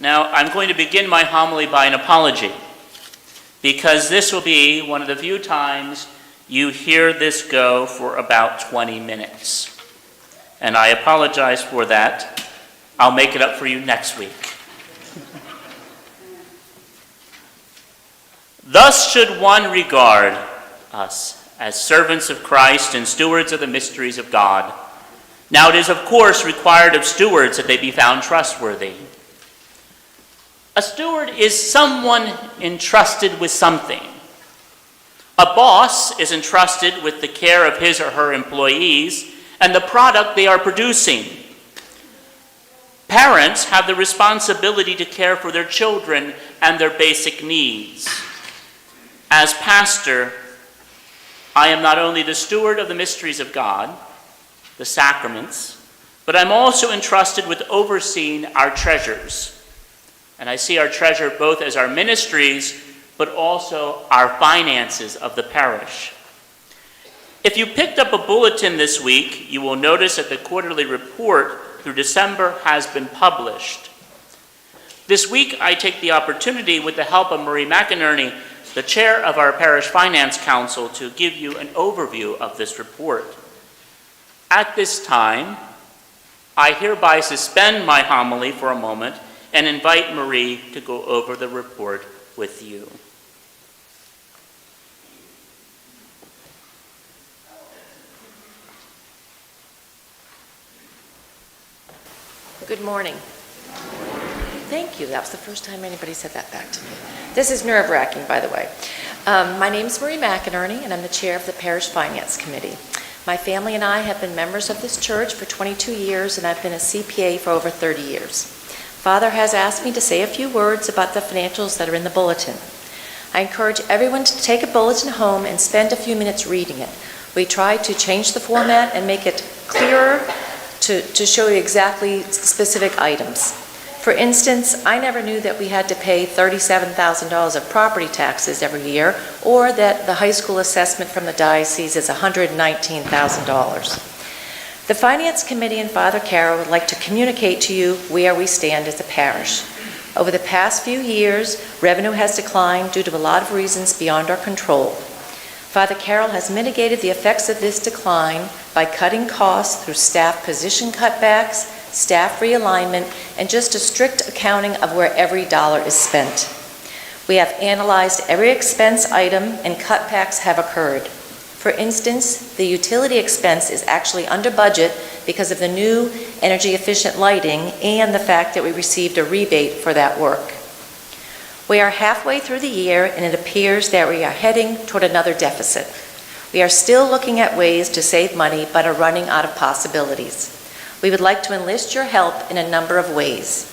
Now, I'm going to begin my homily by an apology, because this will be one of the few times you hear this go for about 20 minutes. And I apologize for that. I'll make it up for you next week. Thus should one regard us as servants of Christ and stewards of the mysteries of God. Now it is of course required of stewards that they be found trustworthy. A steward is someone entrusted with something. A boss is entrusted with the care of his or her employees and the product they are producing. Parents have the responsibility to care for their children and their basic needs. As pastor, I am not only the steward of the mysteries of God, the sacraments, but I'm also entrusted with overseeing our treasures. And I see our treasure both as our ministries, but also our finances of the parish. If you picked up a bulletin this week, you will notice that the quarterly report through December has been published. This week, I take the opportunity, with the help of Marie McInerney, the chair of our Parish Finance Council, to give you an overview of this report. At this time, I hereby suspend my homily for a moment and invite Marie to go over the report with you. Good morning. Thank you. That was the first time anybody said that back to me. This is nerve-wracking, by the way. My name is Marie McInerney, and I'm the chair of the Parish Finance Committee. My family and I have been members of this church for 22 years, and I've been a CPA for over 30 years. Father has asked me to say a few words about the financials that are in the bulletin. I encourage everyone to take a bulletin home and spend a few minutes reading it. We try to change the format and make it clearer to show you exactly specific items. For instance, I never knew that we had to pay $37,000 of property taxes every year, or that the high school assessment from the diocese is $119,000. The Finance Committee and Father Carroll would like to communicate to you where we stand as a parish. Over the past few years, revenue has declined due to a lot of reasons beyond our control. Father Carroll has mitigated the effects of this decline by cutting costs through staff position cutbacks, staff realignment, and just a strict accounting of where every dollar is spent. We have analyzed every expense item, and cutbacks have occurred. For instance, the utility expense is actually under budget because of the new energy-efficient lighting and the fact that we received a rebate for that work. We are halfway through the year, and it appears that we are heading toward another deficit. We are still looking at ways to save money, but are running out of possibilities. We would like to enlist your help in a number of ways.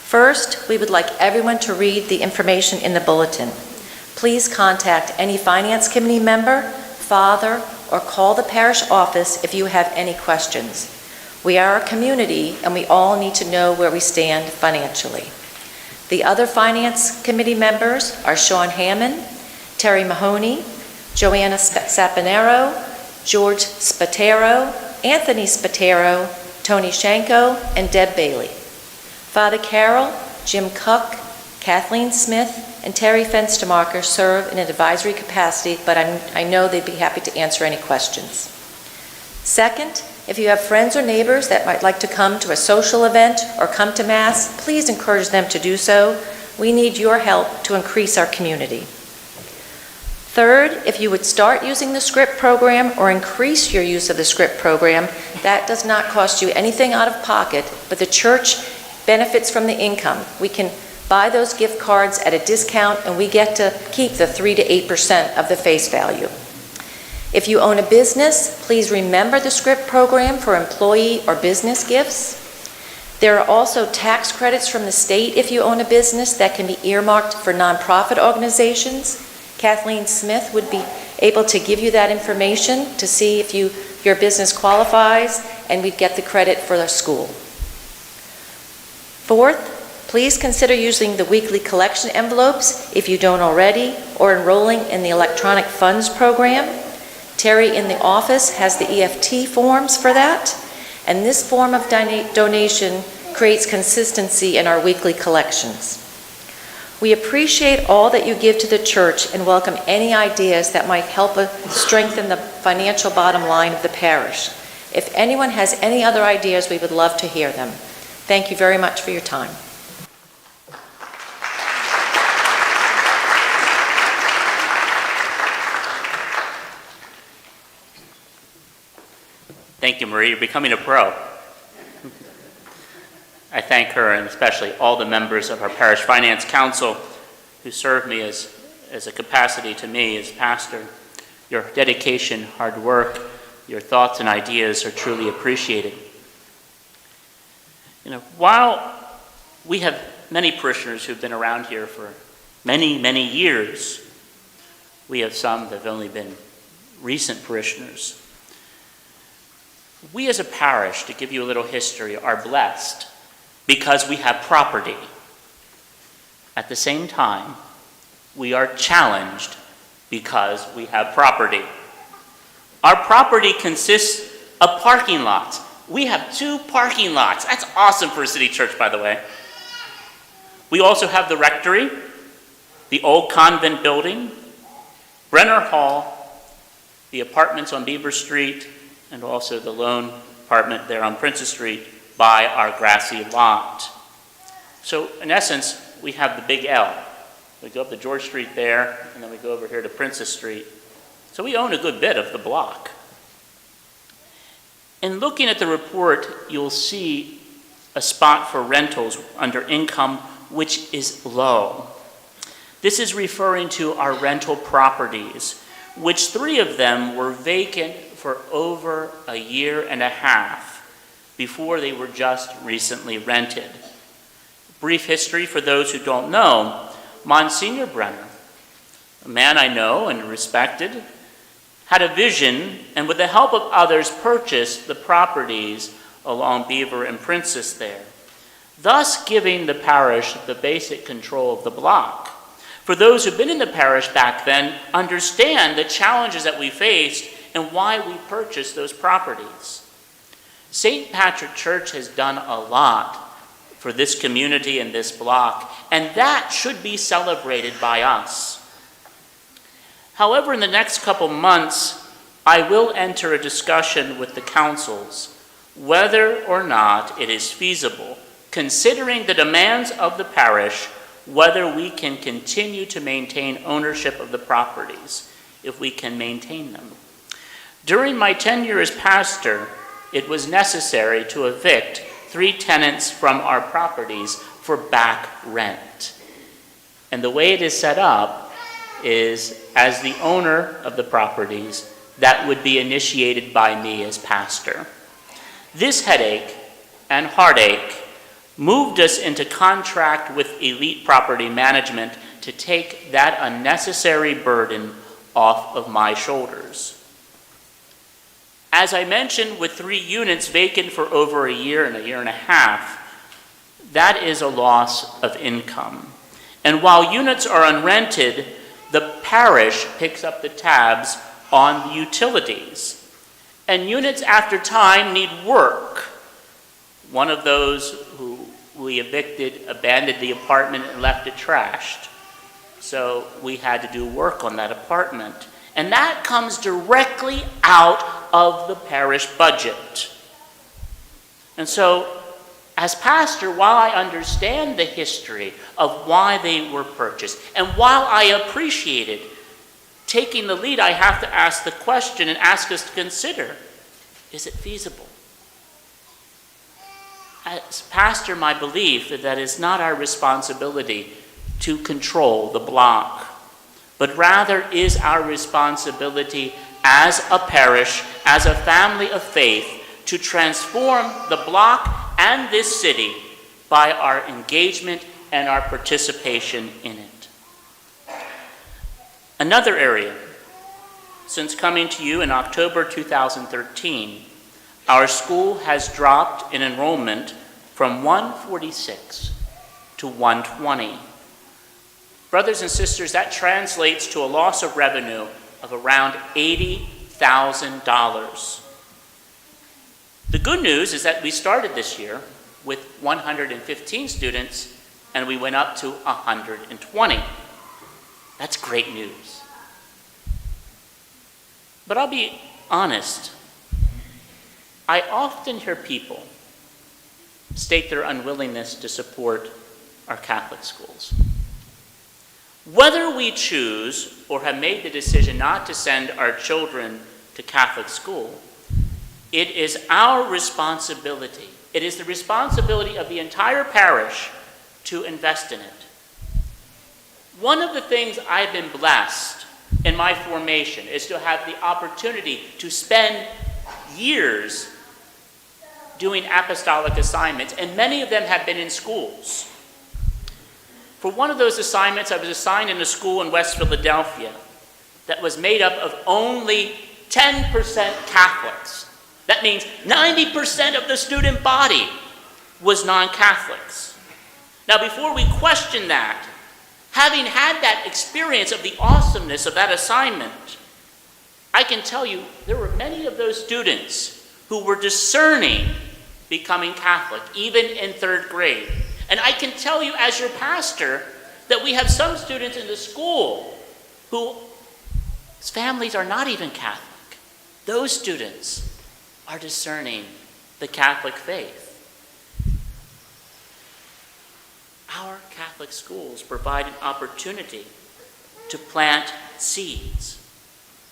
First, we would like everyone to read the information in the bulletin. Please contact any Finance Committee member, father, or call the parish office if you have any questions. We are a community, and we all need to know where we stand financially. The other Finance Committee members are Sean Hammond, Terry Mahoney, Joanna Saponaro, George Spatero, Anthony Spatero, Tony Shanko, and Deb Bailey. Father Carroll, Jim Cook, Kathleen Smith, and Terry Fenstermarker serve in an advisory capacity, but I know they'd be happy to answer any questions. Second, if you have friends or neighbors that might like to come to a social event or come to Mass, please encourage them to do so. We need your help to increase our community. Third, if you would start using the script program or increase your use of the script program, that does not cost you anything out of pocket, but the church benefits from the income. We can buy those gift cards at a discount, and we get to keep the 3 to 8% of the face value. If you own a business, please remember the script program for employee or business gifts. There are also tax credits from the state if you own a business that can be earmarked for nonprofit organizations. Kathleen Smith would be able to give you that information to see if your business qualifies, and we'd get the credit for the school. Fourth, please consider using the weekly collection envelopes if you don't already, or enrolling in the electronic funds program. Terry in the office has the EFT forms for that, and this form of donation creates consistency in our weekly collections. We appreciate all that you give to the church and welcome any ideas that might help us strengthen the financial bottom line of the parish. If anyone has any other ideas, we would love to hear them. Thank you very much for your time. Thank you, Marie. You're becoming a pro. I thank her and especially all the members of our Parish Finance Council who serve me as a capacity to me as pastor. Your dedication, hard work, your thoughts and ideas are truly appreciated. While we have many parishioners who've been around here for many, many years, we have some that have only been recent parishioners. We as a parish, to give you a little history, are blessed because we have property. At the same time, we are challenged because we have property. Our property consists of parking lots. We have 2 parking lots. That's awesome for a city church, by the way. We also have the rectory, the old convent building, Brenner Hall, the apartments on Beaver Street, and also the lone apartment there on Princess Street by our grassy lot. So in essence, we have the big L. We go up to George Street there, and then we go over here to Princess Street. So we own a good bit of the block. In looking at the report, you'll see a spot for rentals under income, which is low. This is referring to our rental properties, which 3 of them were vacant for over a year and a half before they were just recently rented. Brief history for those who don't know. Monsignor Brenner, a man I know and respected, had a vision and with the help of others purchased the properties along Beaver and Princess there, thus giving the parish the basic control of the block. For those who've been in the parish back then understand the challenges that we faced and why we purchased those properties. St. Patrick Church has done a lot for this community and this block, and that should be celebrated by us. However, in the next couple months, I will enter a discussion with the councils whether or not it is feasible, considering the demands of the parish, whether we can continue to maintain ownership of the properties, if we can maintain them. During my tenure as pastor, it was necessary to evict 3 tenants from our properties for back rent. And the way it is set up is, as the owner of the properties, that would be initiated by me as pastor. This headache and heartache moved us into contract with Elite Property Management to take that unnecessary burden off of my shoulders. As I mentioned, with 3 units vacant for over a year and a half, that is a loss of income. And while units are unrented, the parish picks up the tabs on the utilities. And units after time need work. One of those who we evicted abandoned the apartment and left it trashed. So we had to do work on that apartment. And that comes directly out of the parish budget. And so, as pastor, while I understand the history of why they were purchased, and while I appreciated taking the lead, I have to ask the question and ask us to consider, is it feasible? As pastor, my belief is that it's not our responsibility to control the block, but rather is our responsibility as a parish, as a family of faith, to transform the block and this city by our engagement and our participation in it. Another area, since coming to you in October 2013, our school has dropped in enrollment from 146 to 120. Brothers and sisters, that translates to a loss of revenue of around $80,000. The good news is that we started this year with 115 students, and we went up to 120. That's great news. But I'll be honest, I often hear people state their unwillingness to support our Catholic schools. Whether we choose or have made the decision not to send our children to Catholic school, it is our responsibility. It is the responsibility of the entire parish to invest in it. One of the things I've been blessed in my formation is to have the opportunity to spend years doing apostolic assignments, and many of them have been in schools. For one of those assignments, I was assigned in a school in West Philadelphia that was made up of only 10% Catholics. That means 90% of the student body was non-Catholics. Now, before we question that, having had that experience of the awesomeness of that assignment, I can tell you there were many of those students who were discerning becoming Catholic, even in third grade. And I can tell you as your pastor that we have some students in the school whose families are not even Catholic. Those students are discerning the Catholic faith. Our Catholic schools provide an opportunity to plant seeds,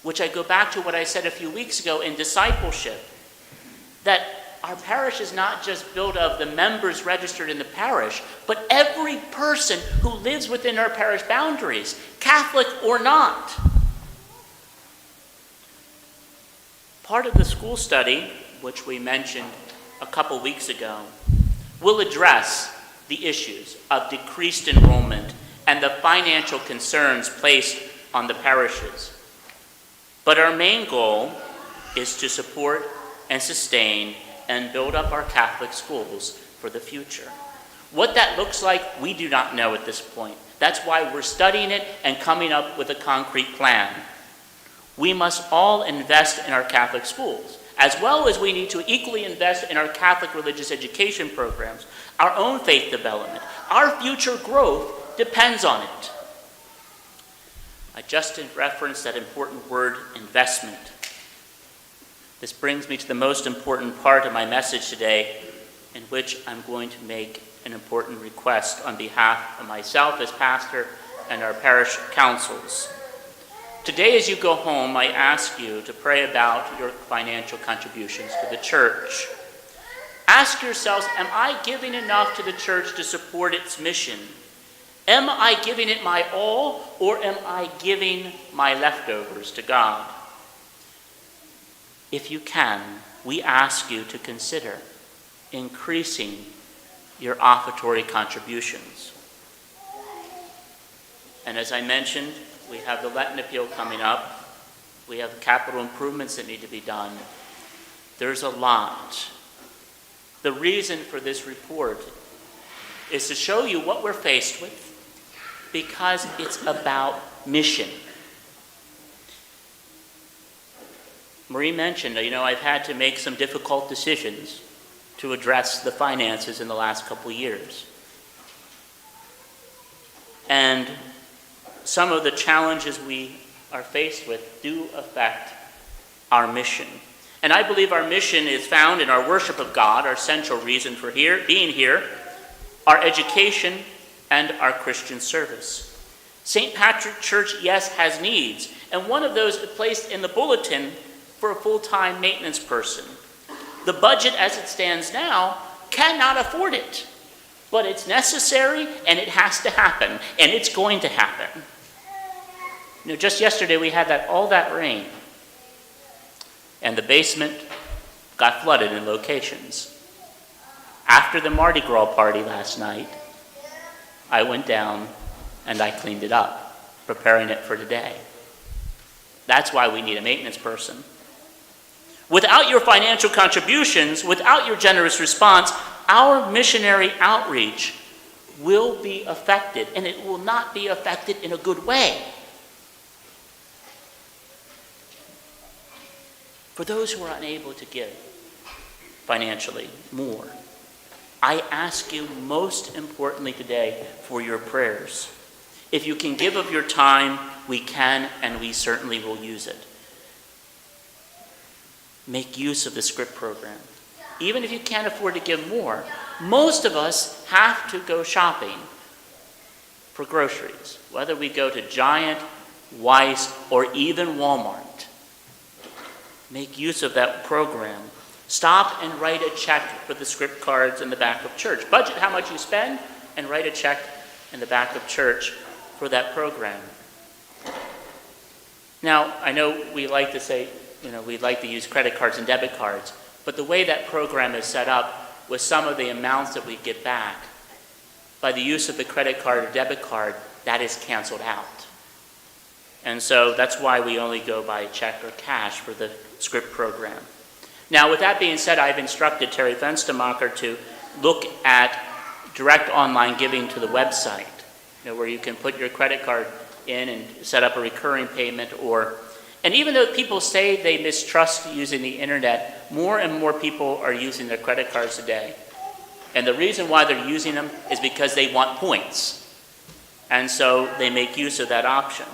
which I go back to what I said a few weeks ago in discipleship, that our parish is not just built of the members registered in the parish, but every person who lives within our parish boundaries, Catholic or not. Part of the school study, which we mentioned a couple weeks ago, will address the issues of decreased enrollment and the financial concerns placed on the parishes. But our main goal is to support and sustain and build up our Catholic schools for the future. What that looks like, we do not know at this point. That's why we're studying it and coming up with a concrete plan. We must all invest in our Catholic schools, as well as we need to equally invest in our Catholic religious education programs, our own faith development. Our future growth depends on it. I just referenced that important word, investment. This brings me to the most important part of my message today, in which I'm going to make an important request on behalf of myself as pastor and our parish councils. Today, as you go home, I ask you to pray about your financial contributions to the church. Ask yourselves, am I giving enough to the church to support its mission? Am I giving it my all, or am I giving my leftovers to God? If you can, we ask you to consider increasing your offertory contributions. And as I mentioned, we have the Lenten appeal coming up. We have capital improvements that need to be done. There's a lot. The reason for this report is to show you what we're faced with, because it's about mission. Marie mentioned, I've had to make some difficult decisions to address the finances in the last couple of years. And some of the challenges we are faced with do affect our mission. And I believe our mission is found in our worship of God, our central reason for being here, our education, and our Christian service. St. Patrick Church, yes, has needs, and one of those is placed in the bulletin for a full-time maintenance person. The budget as it stands now cannot afford it, but it's necessary and it has to happen, and it's going to happen. Just yesterday we had all that rain, and the basement got flooded in locations. After the Mardi Gras party last night, I went down and I cleaned it up, preparing it for today. That's why we need a maintenance person. Without your financial contributions, without your generous response, our missionary outreach will be affected, and it will not be affected in a good way. For those who are unable to give financially more, I ask you most importantly today for your prayers. If you can give of your time, we can and we certainly will use it. Make use of the script program. Even if you can't afford to give more, most of us have to go shopping for groceries, whether we go to Giant, Weiss, or even Walmart. Make use of that program. Stop and write a check for the script cards in the back of church. Budget how much you spend and write a check in the back of church for that program. Now, I know we like to say, we'd like to use credit cards and debit cards, but the way that program is set up with some of the amounts that we get back, by the use of the credit card or debit card, that is canceled out. And so that's why we only go by check or cash for the script program. Now, with that being said, I've instructed Terry Fenstermacher to look at direct online giving to the website, where you can put your credit card in and set up a recurring payment. And even though people say they mistrust using the internet, more and more people are using their credit cards today. And the reason why they're using them is because they want points. And so they make use of that option.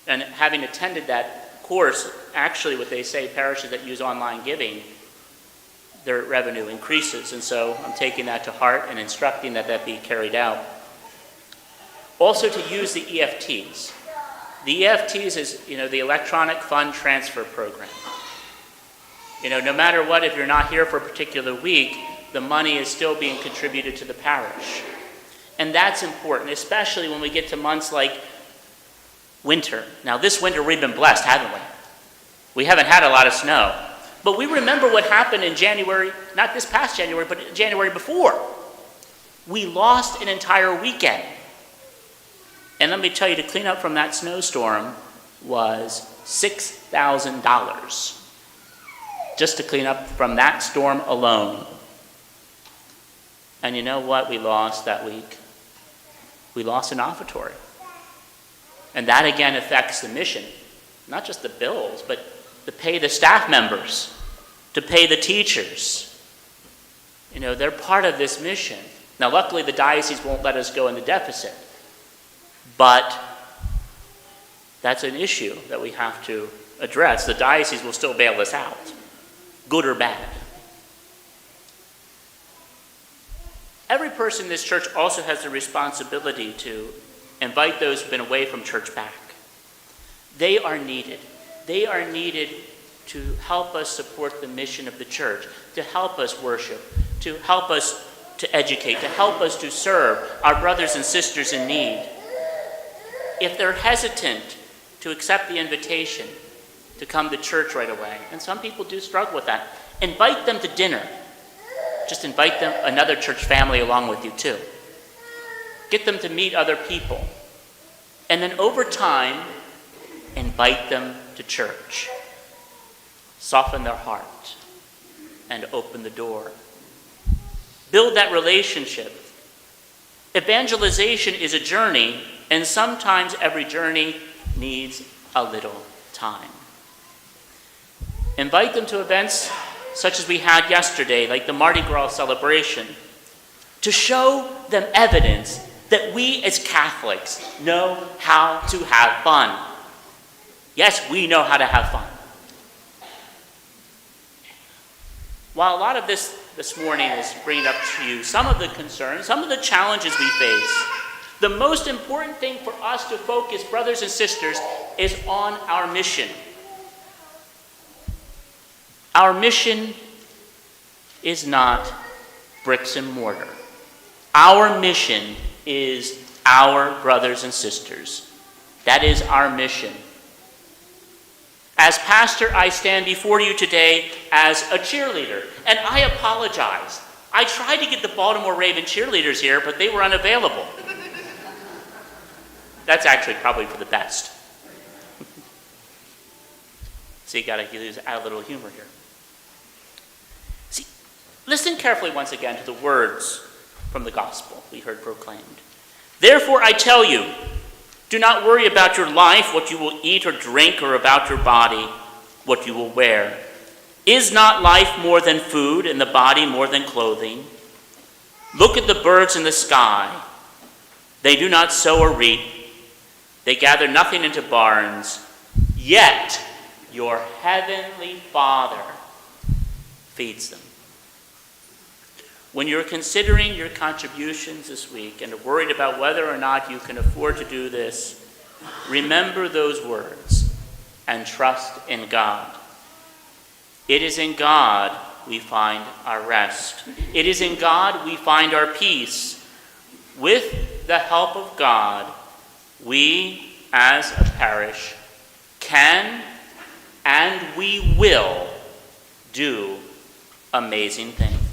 And having attended that course, actually what they say, parishes that use online giving, their revenue increases. And so I'm taking that to heart and instructing that be carried out. Also to use the EFTs. The EFTs is, the electronic fund transfer program. No matter what, if you're not here for a particular week, the money is still being contributed to the parish. And that's important, especially when we get to months like winter. Now, this winter we've been blessed, haven't we? We haven't had a lot of snow. But we remember what happened in January, not this past January, but January before. We lost an entire weekend. And let me tell you, to clean up from that snowstorm was $6,000. Just to clean up from that storm alone. And you know what we lost that week? We lost an offertory. And that again affects the mission. Not just the bills, but to pay the staff members, to pay the teachers. They're part of this mission. Now, luckily, the diocese won't let us go in the deficit. But that's an issue that we have to address. The diocese will still bail us out, good or bad. Every person in this church also has the responsibility to invite those who've been away from church back. They are needed. They are needed to help us support the mission of the church, to help us worship, to help us to educate, to help us to serve our brothers and sisters in need. If they're hesitant to accept the invitation to come to church right away, and some people do struggle with that, invite them to dinner. Just invite them, another church family along with you too. Get them to meet other people. And then over time, invite them to church. Soften their heart and open the door. Build that relationship. Evangelization is a journey, and sometimes every journey needs a little time. Invite them to events such as we had yesterday, like the Mardi Gras celebration, to show them evidence that we as Catholics know how to have fun. Yes, we know how to have fun. While a lot of this morning is bringing up to you some of the concerns, some of the challenges we face, the most important thing for us to focus, brothers and sisters, is on our mission. Our mission is not bricks and mortar. Our mission is our brothers and sisters. That is our mission. As pastor, I stand before you today as a cheerleader, and I apologize. I tried to get the Baltimore Raven cheerleaders here, but they were unavailable. That's actually probably for the best. So you gotta add a little humor here. See, listen carefully once again to the words from the gospel we heard proclaimed. Therefore I tell you, do not worry about your life, what you will eat or drink, or about your body, what you will wear. Is not life more than food, and the body more than clothing? Look at the birds in the sky. They do not sow or reap. They gather nothing into barns. Yet your heavenly Father feeds them. When you're considering your contributions this week and are worried about whether or not you can afford to do this, remember those words and trust in God. It is in God we find our rest. It is in God we find our peace. With the help of God, we as a parish can and we will do amazing things.